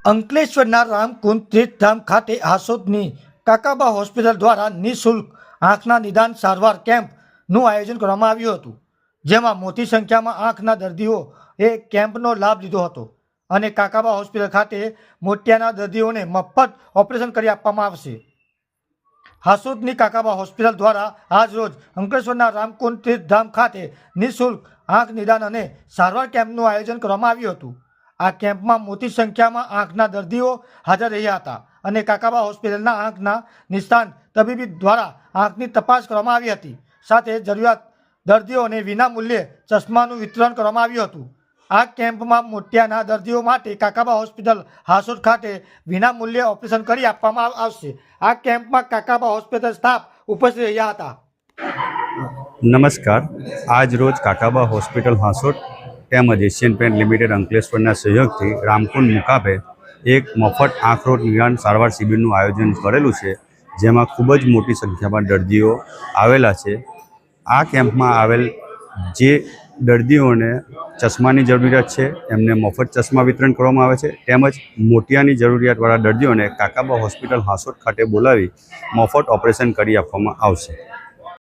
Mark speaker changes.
Speaker 1: અંકલેશ્વરના રામકુંડ તીર્થધામ ખાતે હાસોદની કાકાબા હોસ્પિટલ દ્વારા નિઃશુલ્ક આંખના નિદાન સારવાર કેમ્પનું આયોજન કરવામાં આવ્યું હતું, જેમાં મોટી સંખ્યામાં આંખના દર્દીઓએ કેમ્પનો લાભ લીધો હતો અને કાકાબા હોસ્પિટલ ખાતે મોતિયાના દર્દીઓને મફત ઓપરેશન કરી આપવામાં આવશે. હાસોદની કાકાબા હોસ્પિટલ દ્વારા આજ રોજ અંકલેશ્વરના રામકુંડ તીર્થધામ ખાતે નિઃશુલ્ક આંખ નિદાન અને સારવાર કેમ્પનું આયોજન કરવામાં આવ્યું હતું. આ કેમ્પમાં મોટી સંખ્યામાં આંખના દર્દીઓ હાજર રહ્યા હતા અને કાકાબા હોસ્પિટલના આંખના નિષ્ણાત તબીબી દ્વારા આંખની તપાસ કરવામાં આવી હતી. સાથે જરૂરિયાત દર્દીઓને વિનામૂલ્યે ચશ્માનું વિતરણ કરવામાં આવ્યું હતું. આ કેમ્પમાં મોતિયાના દર્દીઓ માટે કાકાબા હોસ્પિટલ હાસોદ ખાતે વિનામૂલ્યે ઓપરેશન કરી આપવામાં આવશે. આ કેમ્પમાં કાકાબા હોસ્પિટલ સ્ટાફ ઉપસ્થિત રહ્યા હતા.
Speaker 2: નમસ્કાર. આજ રોજ કાકાબા હોસ્પિટલ હાસોદ તેમજ એશિયન પેન્ટ લિમિટેડ અંકલેશ્વરના સહયોગથી રામકુંડ મુકામે એક મફત આંખ રોગ નિદાન સારવાર શિબિરનું આયોજન કરેલું છે, જેમાં ખૂબ જ મોટી સંખ્યામાં દર્દીઓ આવેલા છે. આ કેમ્પમાં આવેલ જે દર્દીઓને ચશ્માની જરૂરિયાત છે એમને મફત ચશ્મા વિતરણ કરવામાં આવે છે, તેમજ મોતિયાની જરૂરિયાતવાળા દર્દીઓને કાકાબા હોસ્પિટલ હાસોદ ખાતે બોલાવી મફત ઓપરેશન કરી આપવામાં આવશે.